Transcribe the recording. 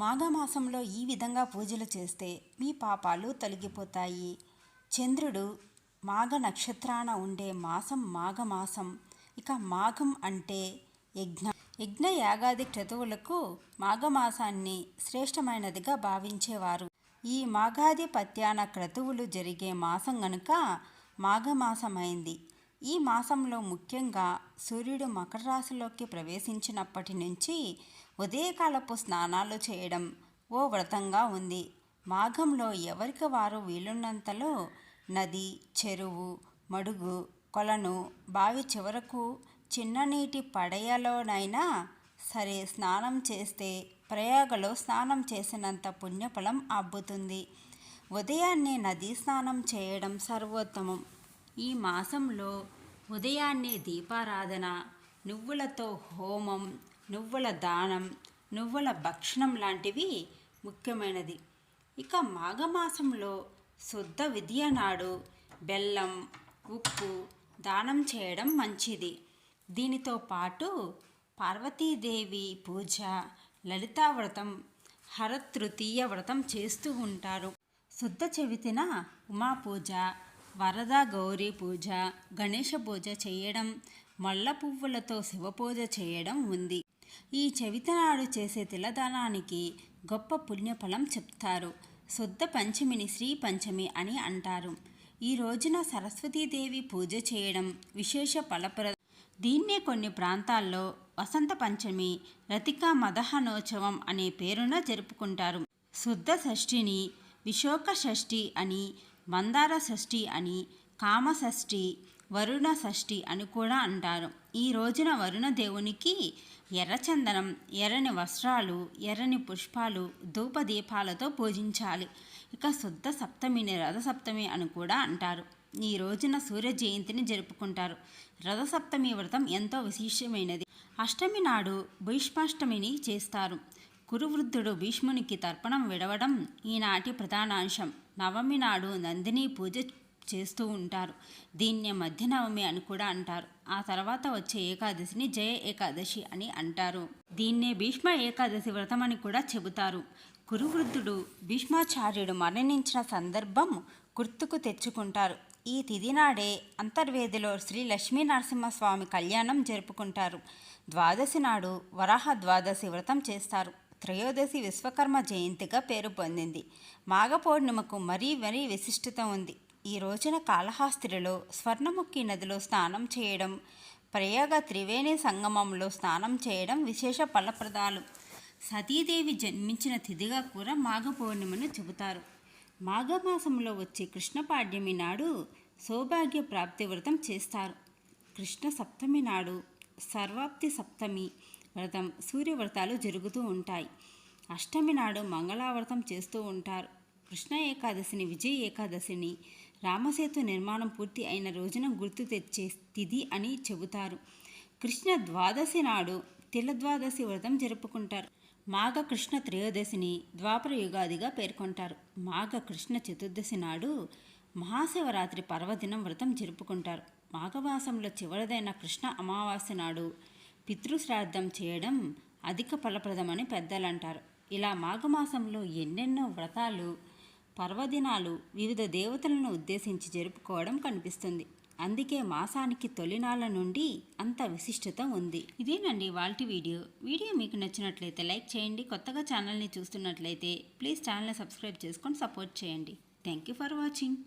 మాఘమాసంలో ఈ విధంగా పూజలు చేస్తే మీ పాపాలు తొలగిపోతాయి. చంద్రుడు మాఘ నక్షత్రాన ఉండే మాసం మాఘమాసం. ఇక మాఘం అంటే యజ్ఞ యాగాది క్రతువులకు మాఘమాసాన్ని శ్రేష్టమైనదిగా భావించేవారు. ఈ మాఘాధిపత్యాన క్రతువులు జరిగే మాసం గనుక మాఘమాసమైంది. ఈ మాసంలో ముఖ్యంగా సూర్యుడు మకర రాశిలోకి ప్రవేశించినప్పటి నుంచి ఉదయకాలపు స్నానాలు చేయడం ఓ వ్రతంగా ఉంది. మాఘంలో ఎవరికి వారు వీలున్నంతలో నది, చెరువు, మడుగు, కొలను, బావి చివరకు చిన్న నీటి పడయలోనైనా సరే స్నానం చేస్తే ప్రయాగలో స్నానం చేసినంత పుణ్యఫలం అబ్బుతుంది. ఉదయాన్నే నదీ స్నానం చేయడం సర్వోత్తమం. ఈ మాసంలో ఉదయాన్నే దీపారాధన, నువ్వులతో హోమం, నువ్వుల దానం, నువ్వుల భక్షణం లాంటివి ముఖ్యమైనది. ఇక మాఘమాసంలో శుద్ధ విద్య నాడు బెల్లం, ఉప్పు దానం చేయడం మంచిది. దీనితో పాటు పార్వతీదేవి పూజ, లలితా వ్రతం, హరతృతీయ వ్రతం చేస్తూ ఉంటారు. శుద్ధ చవితిన ఉమా పూజ, వరద గౌరీ పూజ, గణేష పూజ చేయడం, మల్ల పువ్వులతో శివపూజ చేయడం ఉంది. ఈ చవితి నాడు చేసే తిలదానానికి గొప్ప పుణ్యఫలం చెప్తారు. శుద్ధ పంచమిని శ్రీ పంచమి అని అంటారు. ఈ రోజున సరస్వతీదేవి పూజ చేయడం విశేష ఫలప్రదం. దీన్నే కొన్ని ప్రాంతాల్లో వసంత పంచమి, రతికా మదహనోత్సవం అనే పేరున జరుపుకుంటారు. శుద్ధ షష్ఠిని విశోక షష్ఠి అని, మందార షష్ఠి అని, కామ షష్ఠి, వరుణ షష్ఠి అని కూడా అంటారు. ఈ రోజున వరుణ దేవునికి ఎర్రచందనం, ఎర్రని వస్త్రాలు, ఎర్రని పుష్పాలు, ధూపదీపాలతో పూజించాలి. ఇక శుద్ధ సప్తమిని రథసప్తమి అని కూడా అంటారు. ఈ రోజున సూర్య జయంతిని జరుపుకుంటారు. రథసప్తమి వ్రతం ఎంతో విశేషమైనది. అష్టమి నాడు భీష్మాష్టమిని చేస్తారు. కురువృద్ధుడు భీష్మునికి తర్పణం విడవడం ఈనాటి ప్రధానాంశం. నవమి నాడు నందిని పూజ చేస్తూ ఉంటారు. దీన్నే మధ్య నవమి అని కూడా అంటారు. ఆ తర్వాత వచ్చే ఏకాదశిని జయ ఏకాదశి అని అంటారు. దీన్నే భీష్మ ఏకాదశి వ్రతం అని కూడా చెబుతారు. కురువృద్ధుడు భీష్మాచార్యుడు మరణించిన సందర్భం గుర్తుకు తెచ్చుకుంటారు. ఈ తిథి నాడే అంతర్వేదిలో శ్రీ లక్ష్మీ నరసింహస్వామి కళ్యాణం జరుపుకుంటారు. ద్వాదశి నాడు వరాహ ద్వాదశి వ్రతం చేస్తారు. త్రయోదశి విశ్వకర్మ జయంతిగా పేరు పొందింది. మాఘ పౌర్ణిమకు మరీ విశిష్టత ఉంది. ఈ రోజున కాళహస్తిలో స్వర్ణముఖి నదిలో స్నానం చేయడం, ప్రయాగ త్రివేణి సంగమంలో స్నానం చేయడం విశేష ఫలప్రదాలు. సతీదేవి జన్మించిన తిథిగా కూడా మాఘ పౌర్ణిమను చెబుతారు. మాఘమాసంలో వచ్చే కృష్ణపాడ్యమి నాడు సౌభాగ్య ప్రాప్తి వ్రతం చేస్తారు. కృష్ణ సప్తమి నాడు సర్వాప్తి సప్తమి వ్రతం, సూర్యవ్రతాలు జరుగుతూ ఉంటాయి. అష్టమి నాడు మంగళావ్రతం చేస్తూ ఉంటారు. కృష్ణ ఏకాదశిని విజయ ఏకాదశిని, రామసేతు నిర్మాణం పూర్తి అయిన రోజున గుర్తు తెచ్చే తిథి అని చెబుతారు. కృష్ణ ద్వాదశి నాడు తిలద్వాదశి వ్రతం జరుపుకుంటారు. మాఘ కృష్ణ త్రయోదశిని ద్వాపర యుగాదిగా పేర్కొంటారు. మాఘ కృష్ణ చతుర్దశి నాడు మహాశివరాత్రి పర్వదినం వ్రతం జరుపుకుంటారు. మాఘమాసంలో చివరిదైన కృష్ణ అమావాస్య నాడు పితృశ్రాద్ధం చేయడం అధిక ఫలప్రదమని పెద్దలంటారు. ఇలా మాఘమాసంలో ఎన్నెన్నో వ్రతాలు, పర్వదినాలు వివిధ దేవతలను ఉద్దేశించి జరుపుకోవడం కనిపిస్తుంది. అందుకే మాసానికి తొలినాళ్ళ నుండి అంత విశిష్టత ఉంది. ఇదేనండి ఇవాల్టి వీడియో మీకు నచ్చినట్లయితే లైక్ చేయండి. కొత్తగా ఛానల్ని చూస్తున్నట్లయితే ప్లీజ్ ఛానల్ని సబ్స్క్రైబ్ చేసుకొని సపోర్ట్ చేయండి. Thank you for watching.